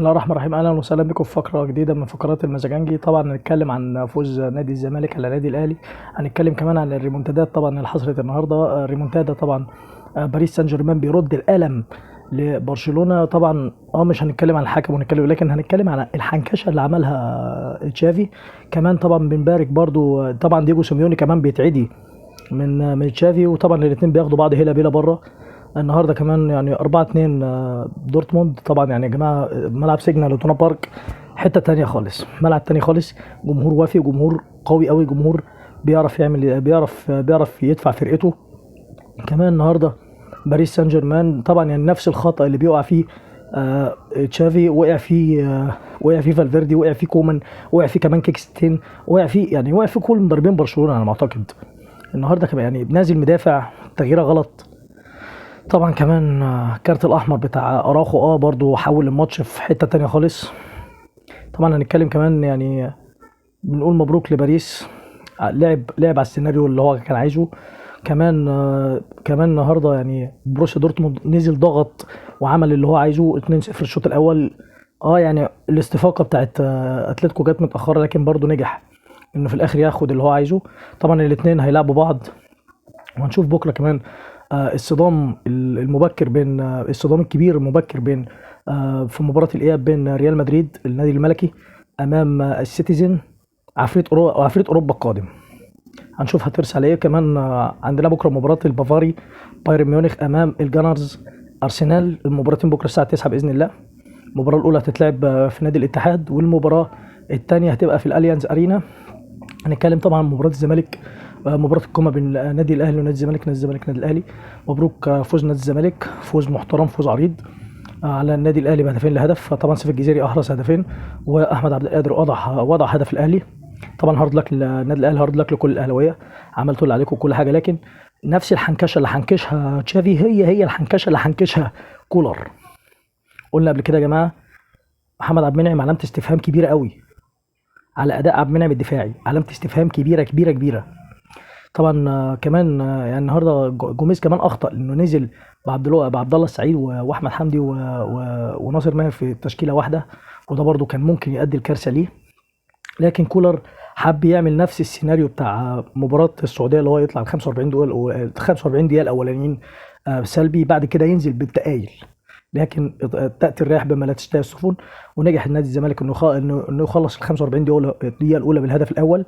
الله الرحمن الرحيم. اهلا وسهلا بكم في فقره جديده من فقرات المزاجنجي. طبعا هنتكلم عن فوز نادي الزمالك على نادي الاهلي. هنتكلم كمان عن الريمونتادات طبعا اللي حصلت النهارده. الريمونتادا طبعا باريس سان جيرمان بيرد القلم لبرشلونه. طبعا مش هنتكلم عن الحكم ونتكلم، لكن هنتكلم على الحنكشه اللي عملها تشافي. كمان طبعا بنبارك برضو طبعا ديجو سيميوني كمان بيتعدي من تشافي، وطبعا الاثنين بياخدوا بعض هيلا بيلا بره. النهارده كمان يعني 4-2 دورتموند. طبعا يعني يا جماعه ملعب سيجنال إدونا بارك حته تانية خالص، ملعب تاني خالص، جمهور وافي، جمهور قوي قوي، جمهور بيعرف يعمل، بيعرف يدفع فرقته. كمان النهارده باريس سان جيرمان طبعا يعني نفس الخطأ اللي بيقع فيه تشافي وقع فيه، وقع فيه فالفيردي، وقع فيه كومان، وقع فيه كمان كيكستين، وقع فيه كل مدربين برشلونه على ما اعتقد. النهارده كمان يعني نازل مدافع، تغييره غلط. طبعا كمان كارت الاحمر بتاع اراخو برضو حول الماتش في حته تانية خالص. طبعا هنتكلم كمان يعني بنقول مبروك لباريس، لعب على السيناريو اللي هو كان عايزه. كمان النهارده يعني بروسيا دورتموند نزل ضغط وعمل اللي هو عايزه 2-0 الشوط الاول. يعني الاستفاقه بتاعت اتلتيكو جت متاخره، لكن برضو نجح انه في الاخر ياخد اللي هو عايزه. طبعا الاثنين هيلعبوا بعض، وهنشوف بكره كمان الصدام المبكر بين الصدام الكبير المبكر بين في مباراة الإياب بين ريال مدريد النادي الملكي أمام السيتيزن، عفريت أوروبا القادم. هنشوف هترسى على إيه. كمان عندنا بكرة مباراة البافاري بايرن ميونخ أمام الجانرز أرسنال. المباراتين بكرة الساعة 9 بإذن الله. المباراة الأولى هتتلعب في نادي الاتحاد، والمباراة الثانية هتبقى في الأليانز أرينا. هنتكلم طبعا عن مباراة الزمالك، مباراة القمة بين نادي الأهلي ونادي الزمالك، نادي الزمالك نادي الأهلي. مبروك فوز نادي الزمالك، فوز محترم، فوز عريض على النادي الأهلي بهدفين لهدف. طبعا سيف الجزيري أحرز هدفين، وأحمد عبد القادر وضع هدف الأهلي. طبعا هارد لك للنادي الأهلي، هارد لك لكل الأهلاوية، عملتوا اللي عليكم وكل حاجة، لكن نفس الحنكشة اللي حنكشها تشافي هي الحنكشة اللي حنكشها كولر. قلنا قبل كده يا جماعة محمد عبد المنعم علامة استفهام كبيرة قوي على أداء عبد المنعم الدفاعي، علامة استفهام كبيرة كبيرة كبيرة. طبعا كمان يعني النهارده جوميز كمان اخطا انه نزل بعبد الله السعيد واحمد حمدي وناصر ماهر في تشكيله واحده، وده برده كان ممكن يؤدي الكارثه ليه. لكن كولر حب يعمل نفس السيناريو بتاع مباراه السعوديه، اللي هو يطلع ال 45 دقيقه الاولانيين سلبي، بعد كده ينزل بالتقايل. لكن تاتي الرياح بما لا تشتهي السفن، ونجح النادي الزمالك انه يخلص ال 45 دقيقه الاولى بالهدف الاول،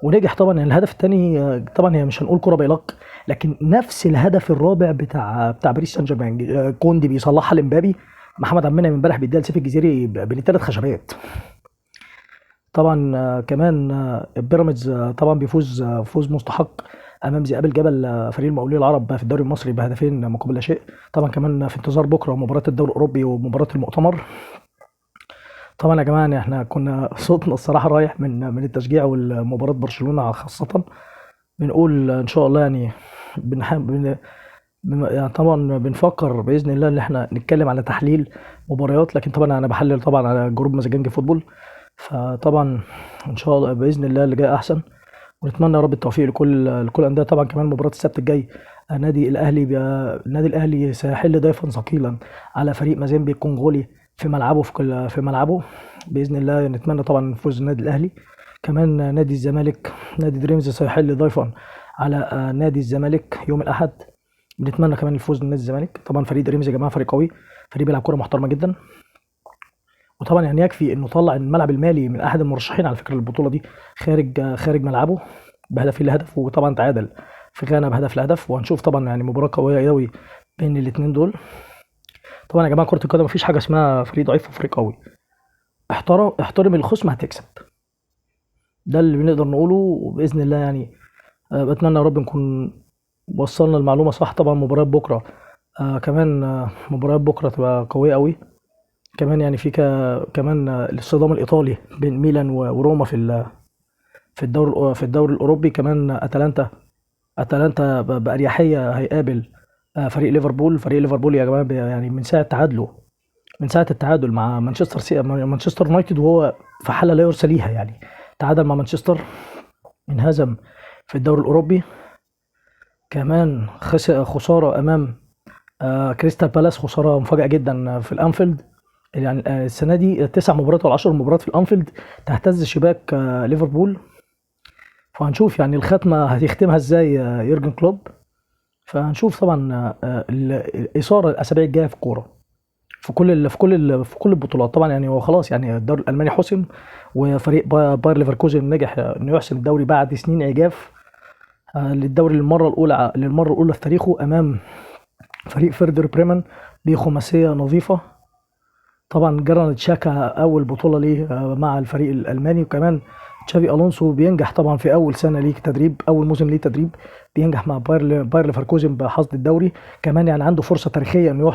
ونجح طبعا. يعني الهدف الثاني طبعا هي مش هنقول كرة بيلق، لكن نفس الهدف الرابع بتاع باريس سان جيرمان، كوندي بيصلحها لمبابي، محمد عبد المنعم امبارح بيديها لسيف الجزيري بين ثلاث خشبات. طبعا كمان بيراميدز طبعا بيفوز فوز مستحق امام ذئاب الجبل، فريق المقاولين العرب في الدوري المصري بهدفين مقابل لا شيء. طبعا كمان في انتظار بكره مباراه الدوري الاوروبي ومباراه المؤتمر. طبعا يا جماعه يعني احنا كنا صوتنا الصراحه رايح من التشجيع والمباراه برشلونه خاصه. بنقول ان شاء الله يعني يعني طبعا بنفكر باذن الله ان احنا نتكلم على تحليل مباريات، لكن طبعا انا بحلل طبعا على جروب مزاجنجي فوتبول. فطبعا ان شاء الله باذن الله اللي جاي احسن، ونتمنى يا رب التوفيق لكل الانديه. طبعا كمان مباراه السبت الجاي النادي الاهلي سيحل ضيفا ثقيلا على فريق مازيمبي الكونغولي في ملعبه باذن الله. نتمنى طبعا فوز النادي الاهلي. كمان نادي الزمالك، نادي دريمز سيحل ضيفا على نادي الزمالك يوم الاحد. بنتمنى كمان الفوز لنادي الزمالك. طبعا فريق دريمز يا جماعه فريق قوي، فريق بيلعب كوره محترمه جدا. وطبعا يعني يكفي انه طلع الملعب المالي من احد المرشحين على فكره البطوله دي خارج ملعبه بهدف لهدف، وطبعا تعادل في غانا بهدف لهدف. وهنشوف طبعا يعني مباراه قويه قوي بين الاثنين دول. طبعا يا جماعه كره القدم مفيش حاجه اسمها فريق ضعيف وفريق قوي، احترم الخصم هتكسب، ده اللي بنقدر نقوله. وباذن الله يعني بتمنى يا رب نكون وصلنا المعلومه صح. طبعا مباراه بكره كمان مباريات بكره تبقى قويه قوي. كمان يعني كمان الصدام الايطالي بين ميلان وروما في الدوري الاوروبي. كمان اتلانتا باريحيه هيقابل فريق ليفربول يا جماعه. يعني من ساعه التعادل مع مانشستر يونايتد، وهو في حاله لا يرثى ليها يعني. تعادل مع مانشستر، انهزم في الدوري الاوروبي. كمان خساره امام كريستال بالاس، خساره مفاجاه جدا في الانفيلد. يعني السنة دي 9 مباريات ولا 10 مباريات في الأنفيلد تهتز شباك ليفربول. فهنشوف يعني الختمة هتختمها ازاي يورجن كلوب. فهنشوف طبعا الإثارة الأسابيع الجاية في الكورة، في كل البطولات طبعا. يعني هو خلاص يعني الدوري الألماني حسم، وفريق باير ليفركوزن نجح إنه يحسم الدوري بعد سنين إيجاف للدوري للمرة الأولى في تاريخه أمام فريق فيردر بريمن بخماسية نظيفة. طبعا جرانت شاكا اول بطوله ليه مع الفريق الالماني، وكمان تشافي الونسو بينجح طبعا في اول سنه ليه تدريب، اول موسم ليه تدريب بينجح مع باير ليفركوزن بحصد الدوري. كمان يعني عنده فرصه تاريخيه انه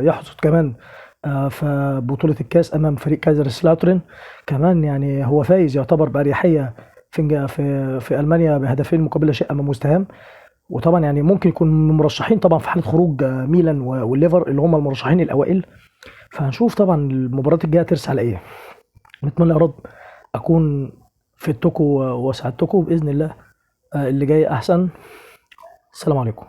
يحصد كمان في بطوله الكاس امام فريق كايزر سلاوترن. كمان يعني هو فايز يعتبر باريحيه في المانيا بهدفين مقابل لا شيء امام وست هام. وطبعا يعني ممكن يكون مرشحين طبعا في حاله خروج ميلان والليفر اللي هم المرشحين الاوائل. فهنشوف طبعا المباراة الجاية ترسى على ايه. نتمنى يا رب اكون فدتكم وساعدتكم باذن الله. اللي جاي احسن. السلام عليكم.